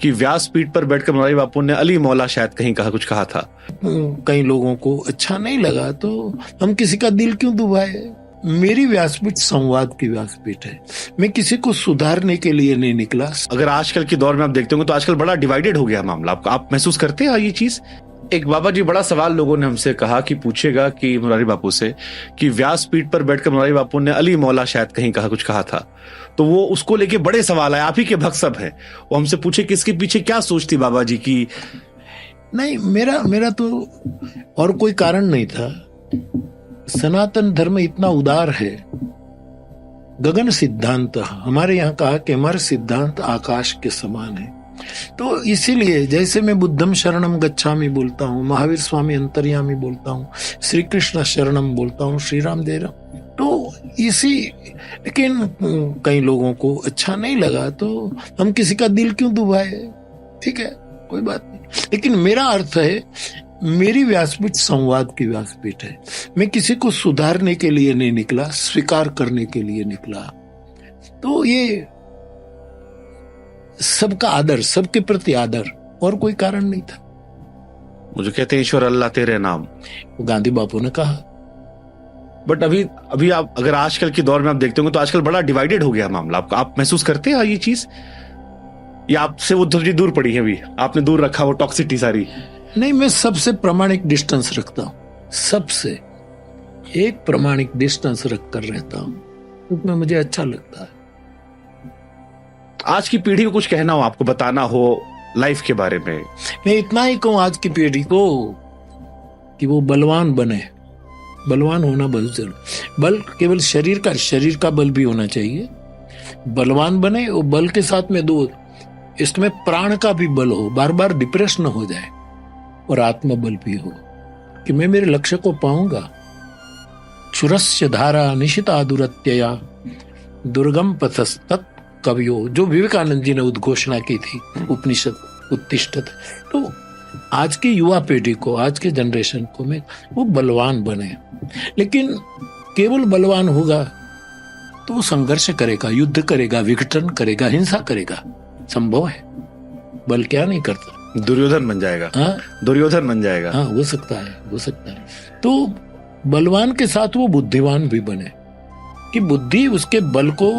कि व्यासपीठ पर बैठकर मुरारी बापू ने अली मौला शायद कहीं कुछ कहा था। कई लोगों को अच्छा नहीं लगा तो हम किसी का दिल क्यों दुभाए। मेरी व्यासपीठ संवाद की व्यासपीठ है, मैं किसी को सुधारने के लिए नहीं निकला। अगर आजकल के दौर में आप देखते होंगे तो आजकल बड़ा डिवाइडेड हो गया मामला, आप महसूस करते हैं ये चीज? एक बाबा जी, बड़ा सवाल लोगों ने हमसे कहा कि पूछेगा कि मुरारी बापू से कि व्यासपीठ पर बैठकर मुरारी बापू ने अली मौला शायद कहीं कुछ कहा था, तो वो उसको लेके बड़े सवाल है। आप ही के भक्त सब हैं, वो हमसे पूछे कि इसके पीछे क्या सोच थी बाबा जी की। नहीं, मेरा तो और कोई कारण नहीं था। सनातन धर्म इतना उदार है, गगन सिद्धांत। हमारे यहाँ कहा कि हमारे सिद्धांत आकाश के समान है। तो इसीलिए जैसे मैं बुद्धम शरणम गच्छामि बोलता हूँ, महावीर स्वामी अंतर्यामी बोलता हूँ, श्री कृष्ण शरणम बोलता हूँ, श्री राम दे रहा, तो इसी। लेकिन कई लोगों को अच्छा नहीं लगा तो हम किसी का दिल क्यों दुभाए। ठीक है, कोई बात नहीं। लेकिन मेरा अर्थ है, मेरी व्यासपीठ संवाद की व्यासपीठ है। मैं किसी को सुधारने के लिए नहीं निकला, स्वीकार करने के लिए निकला। तो ये सबका आदर, सबके प्रति आदर, और कोई कारण नहीं था। मुझे कहते हैं ईश्वर अल्लाह तेरे नाम, गांधी बापू ने कहा। बट अभी आप अगर आजकल के दौर में आप देखते होंगे तो आजकल बड़ा डिवाइडेड हो गया मामला, आप महसूस करते हैं ये चीज? या आपसे वो थोड़ी दूर पड़ी है, अभी आपने दूर रखा वो टॉक्सिटी सारी? नहीं, मैं सबसे प्रामाणिक डिस्टेंस रखता हूं, सबसे एक प्रामाणिक डिस्टेंस रख कर रहता हूं, क्योंकि मुझे अच्छा लगता है। आज की पीढ़ी को कुछ कहना हो, आपको बताना हो लाइफ के बारे में? मैं इतना ही कहूं आज की पीढ़ी को कि वो बलवान बने। बलवान होना बहुत जरूरी। बल केवल शरीर का बल भी होना चाहिए। बलवान बने, और बल के साथ में दो, इसमें प्राण का भी बल हो, बार बार डिप्रेस न हो जाए, और आत्मबल भी हो कि मैं मेरे लक्ष्य को पाऊंगा। क्षुरस्य धारा निशिता दुरत्यया दुर्गम पथस्तत् कवियो, जो विवेकानंद जी ने उद्घोषणा की थी, उपनिषद उत्तिष्ठत। तो आज की युवा पीढ़ी को, आज के जनरेशन को मैं वो बलवान बने। लेकिन केवल बलवान होगा तो वो संघर्ष करेगा, युद्ध करेगा, विघटन करेगा, हिंसा करेगा। संभव है। बल क्या नहीं करता, दुर्योधन बन जाएगा। हाँ, दुर्योधन बन जाएगा। हाँ, हो सकता है। तो बलवान के साथ वो बुद्धिवान भी बने, कि बुद्धि उसके बल को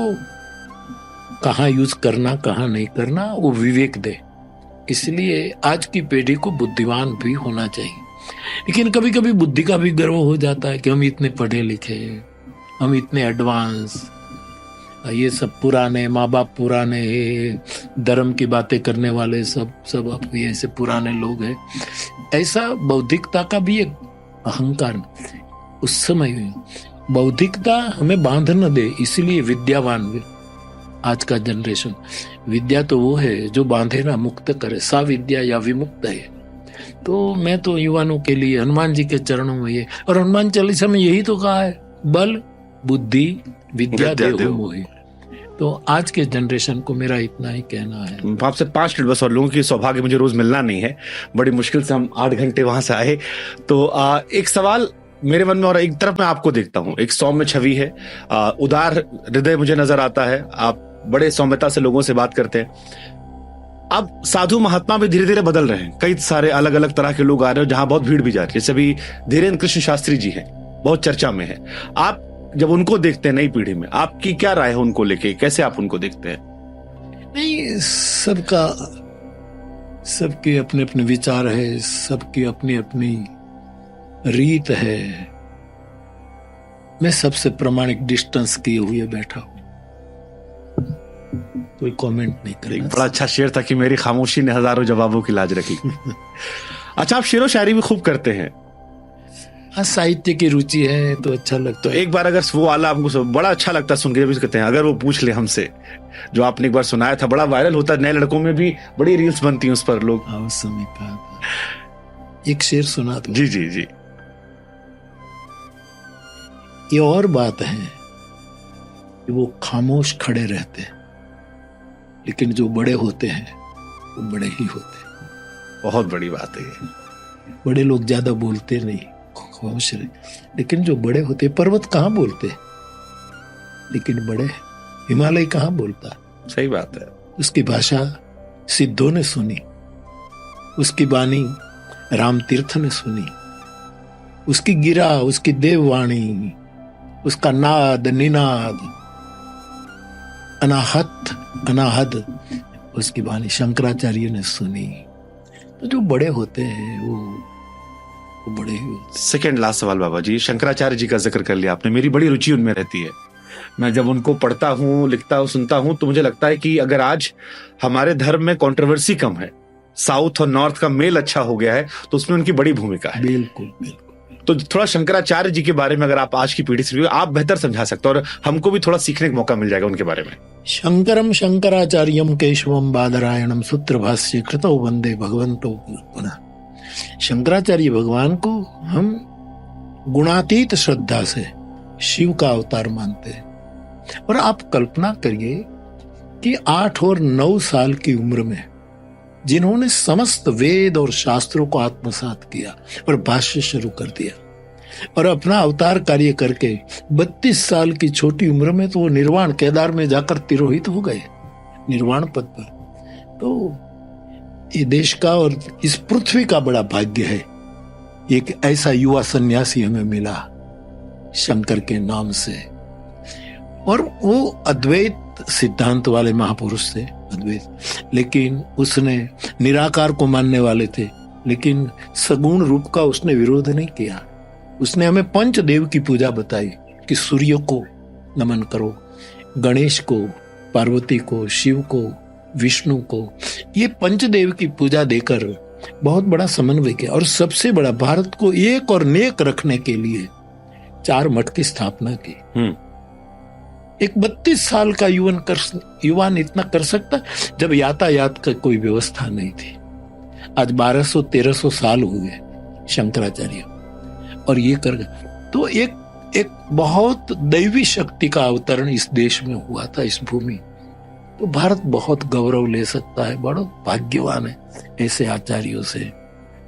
कहाँ यूज करना, कहाँ नहीं करना, वो विवेक दे। इसलिए आज की पीढ़ी को बुद्धिवान भी होना चाहिए। लेकिन कभी कभी बुद्धि का भी गर्व हो जाता है कि हम इतने पढ़े लिखे, हम इतने एडवांस, ये सब पुराने, माँ बाप पुराने, धर्म की बातें करने वाले सब अब ये ऐसे पुराने लोग हैं। ऐसा बौद्धिकता का भी एक अहंकार उस समय, बौद्धिकता हमें बांध न दे, इसीलिए विद्यावान भी। आज का जनरेशन, विद्या तो वो है जो बांधे ना मुक्त करे, सा विद्या या विमुक्त है। तो मैं तो युवाओं के लिए हनुमान जी के चरणों में ये, और हनुमान चालीसा में यही तो कहा है, बल बुद्धि विद्या देहु मोहि। तो आज के जनरेशन को मेरा इतना ही कहना है। आपसे 5 मिनट बस, और लोगों की सौभाग्य मुझे रोज मिलना नहीं है, बड़ी मुश्किल से हम 8 घंटे वहां से आए। तो एक सवाल मेरे मन में, और एक तरफ मैं आपको देखता हूँ, एक सौम्य छवि है, उदार हृदय मुझे नजर आता है, आप बड़े सौम्यता से लोगों से बात करते हैं। अब साधु महात्मा भी धीरे धीरे बदल रहे हैं, कई सारे अलग अलग तरह के लोग आ रहे हैं, जहां बहुत भीड़ भी जा रही है। जैसे अभी धीरेन्द्र कृष्ण शास्त्री जी हैं, बहुत चर्चा में है। आप जब उनको देखते हैं नई पीढ़ी में, आपकी क्या राय है उनको लेके, कैसे आप उनको देखते हैं? नहीं, सबके अपने अपने विचार है, सबकी अपनी अपनी रीत है। मैं सबसे प्रामाणिक डिस्टेंस किए हुए बैठा हूं, कोई कमेंट नहीं करेगा। बड़ा अच्छा शेर था कि मेरी खामोशी ने हजारों जवाबों की लाज रखी। अच्छा, आप शेरो शायरी भी खूब करते हैं? हाँ, साहित्य की रुचि है तो अच्छा लगता है। एक बार अगर वो वाला आपको बड़ा अच्छा लगता है सुन के, जब कहते हैं अगर वो पूछ ले हमसे, जो आपने एक बार सुनाया था, बड़ा वायरल होता है, नए लड़कों में भी बड़ी रील्स बनती हैं उस पर लोग। उस समय का एक शेर सुना दो। जी जी जी। ये और बात है कि वो खामोश खड़े रहते हैं, लेकिन जो बड़े होते हैं वो बड़े ही होते हैं। बहुत बड़ी बात है ये। बड़े लोग ज्यादा बोलते नहीं, खामोश रहे, लेकिन जो बड़े होते, पर्वत कहाँ बोलते, लेकिन बड़े, हिमालय कहाँ बोलता। सही बात है। उसकी भाषा सिद्धों ने सुनी, उसकी वाणी राम तीर्थ ने सुनी, उसकी गिरा, उसकी देववाणी, उसका नाद निनाद, अनाहत अनाहद, उसकी वाणी शंकराचार्य ने सुनी। तो जो बड़े होते हैं वो बड़े ही होते। सेकेंड लास्ट सवाल बाबा जी, शंकराचार्य जी का जिक्र कर लिया आपने, मेरी बड़ी रुचि उनमें रहती है। मैं जब उनको पढ़ता हूँ, लिखता हूँ, सुनता हूँ, तो मुझे लगता है कि अगर आज हमारे धर्म में कंट्रोवर्सी कम है, साउथ और नॉर्थ का मेल अच्छा हो गया है, तो उसमें उनकी बड़ी भूमिका है। बिल्कुल बिल्कुल। तो थोड़ा शंकराचार्य जी के बारे में अगर आप आज की पीढ़ी से आप बेहतर समझा सकते हो और हमको भी थोड़ा सीखने का मौका मिल जाएगा उनके बारे में। शंकरम शंकराचार्यम केशवम बादरायणम सूत्र भाष्य कृतो वंदे भगवंतो पुनः। शंकराचार्य भगवान को हम गुणातीत श्रद्धा से शिव का अवतार मानते हैं। और आप कल्पना करिए कि 8 और 9 साल की उम्र में जिन्होंने समस्त वेद और शास्त्रों को आत्मसात किया और भाष्य शुरू कर दिया और अपना अवतार कार्य करके 32 साल की छोटी उम्र में तो वो निर्वाण केदार में जाकर तिरोहित हो गए, निर्वाण पद पर। तो ये देश का और इस पृथ्वी का बड़ा भाग्य है, एक ऐसा युवा सन्यासी हमें मिला शंकर के नाम से। और वो अद्वैत सिद्धांत वाले महापुरुष थे, अद्वैत, लेकिन उसने निराकार को मानने वाले थे, लेकिन सगुण रूप का उसने विरोध नहीं किया। उसने हमें पंचदेव की पूजा बताई कि सूर्य को नमन करो, गणेश को, पार्वती को, शिव को, विष्णु को, ये पंचदेव की पूजा देकर बहुत बड़ा समन्वय किया। और सबसे बड़ा, भारत को एक और नेक रखने के लिए 4 मठ की स्थापना की। एक 32 साल का युवान इतना कर सकता जब यातायात का कोई व्यवस्था नहीं थी। आज 1200-1300 साल हो गए शंकराचार्य, और ये कर गए। तो एक बहुत दैवी शक्ति का अवतरण इस देश में हुआ था, इस भूमि। तो भारत बहुत गौरव ले सकता है, बड़ा भाग्यवान है ऐसे आचार्यों से।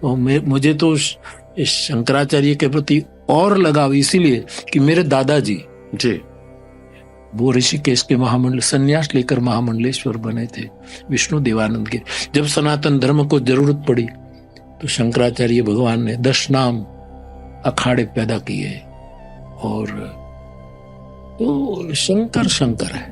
तो मुझे तो इस शंकराचार्य के प्रति और लगाव इसीलिए कि मेरे दादाजी जी वो ऋषिकेश के महामंडल संन्यास लेकर महामंडलेश्वर बने थे, विष्णु देवानंद के। जब सनातन धर्म को जरूरत पड़ी तो शंकराचार्य भगवान ने 10 नाम अखाड़े पैदा किए। और तो शंकर शंकर है।